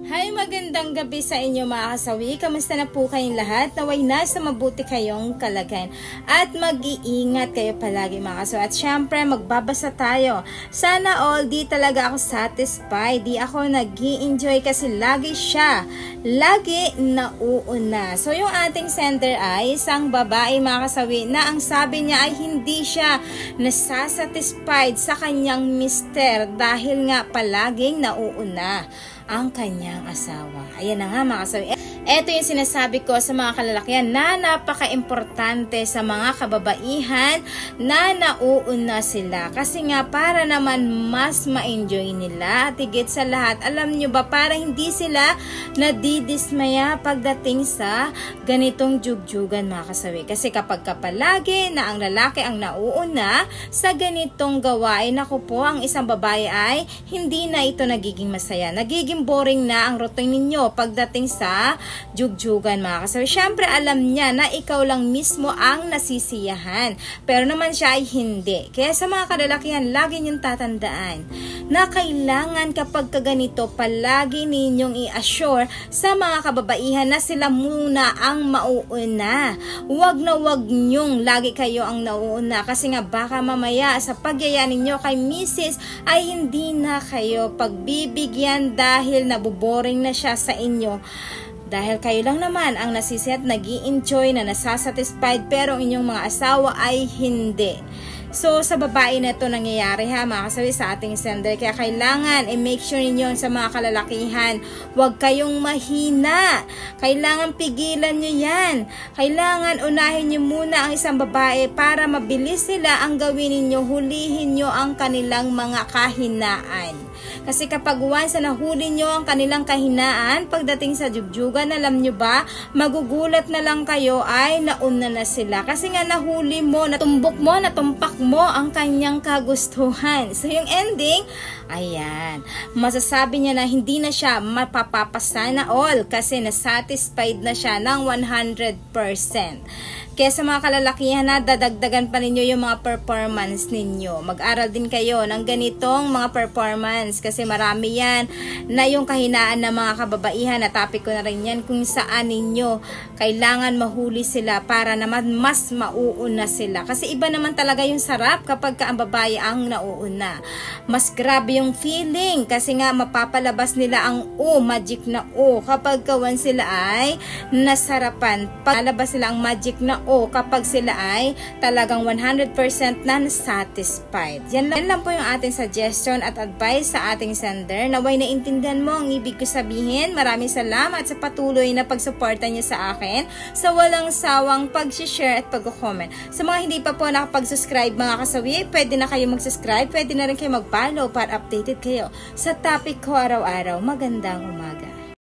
Hi, magandang gabi sa inyo mga kasawi. Kamusta na po kayong lahat? Naway nasa mabuti kayong kalagayan. At mag-iingat kayo palagi mga kasawi. At syempre, magbabasa tayo. Sana all, di talaga ako satisfied. Di ako nag-i-enjoy kasi lagi siya. Lagi nauuna. So, yung ating sender ay isang babae mga kasawi na ang sabi niya ay hindi siya nasasatisfied sa kanyang mister dahil nga palaging nauuna ang kanyang asawa. Ayan na nga mga kasawi. Ito yung sinasabi ko sa mga kalalakihan na napaka-importante sa mga kababaihan na nauuna sila. Kasi nga para naman mas ma-enjoy nila. At higit sa lahat, alam nyo ba, para hindi sila nadidismaya pagdating sa ganitong jugjugan mga kasawi. Kasi kapag kapalagi na ang lalaki ang nauuna sa ganitong gawain, ako po, ang isang babae ay hindi na ito nagiging masaya. Nagiging boring na ang routine ninyo pagdating sa jugjugan mga kasawi. Syempre alam niya na ikaw lang mismo ang nasisiyahan. Pero naman siya ay hindi. Kaya sa mga kalalakihan, lagi niyong tatandaan na kailangan kapag kaganito, palagi ninyong i-assure sa mga kababaihan na sila muna ang mauuna. Huwag na huwag niyong lagi kayo ang nauuna. Kasi nga baka mamaya sa pagyaya ninyo kay Mrs. ay hindi na kayo pagbibigyan dahil nabuboring na siya sa inyo. Dahil kayo lang naman ang nasisi at nag-i-enjoy na nasasatisfied pero inyong mga asawa ay hindi. So, sa babae na ito nangyayari ha, mga kasawi, sa ating sender. Kaya kailangan i-make sure ninyo sa mga kalalakihan, huwag kayong mahina. Kailangan pigilan nyo yan. Kailangan unahin nyo muna ang isang babae para mabilis sila ang gawin ninyo. Hulihin nyo ang kanilang mga kahinaan. Kasi kapag once na nahuli nyo ang kanilang kahinaan, pagdating sa jugjugan, alam nyo ba, magugulat na lang kayo ay nauna na sila. Kasi nga nahuli mo, natumbok mo, natumpak mo ang kanyang kagustuhan. So yung ending, ayan, masasabi niya na hindi na siya mapapapasana all kasi nasatisfied na siya ng 100%. Kaya sa mga kalalakihan na dadagdagan pa ninyo yung mga performance ninyo. Mag-aral din kayo ng ganitong mga performance kasi marami yan na yung kahinaan ng mga kababaihan. Na topic ko na rin yan kung saan ninyo kailangan mahuli sila para naman mas mauuna sila. Kasi iba naman talaga yung sarap kapag ka ang babae ang nauuna. Mas grabe yung feeling kasi nga mapapalabas nila ang magic na kapag kawan sila ay nasarapan. Palabas sila ang magic na kapag sila ay talagang 100% na satisfied. Yan lang po yung ating suggestion at advice sa ating sender. Naway naintindihan mo ang ibig ko sabihin. Maraming salamat sa patuloy na pagsuporta niyo sa akin, sa walang sawang pag-share at pag-comment. Sa mga hindi pa po nakapag-subscribe mga kasawi, pwede na kayo mag-subscribe, pwede na rin kayo mag-follow para updated kayo sa topic ko araw-araw. Magandang umaga.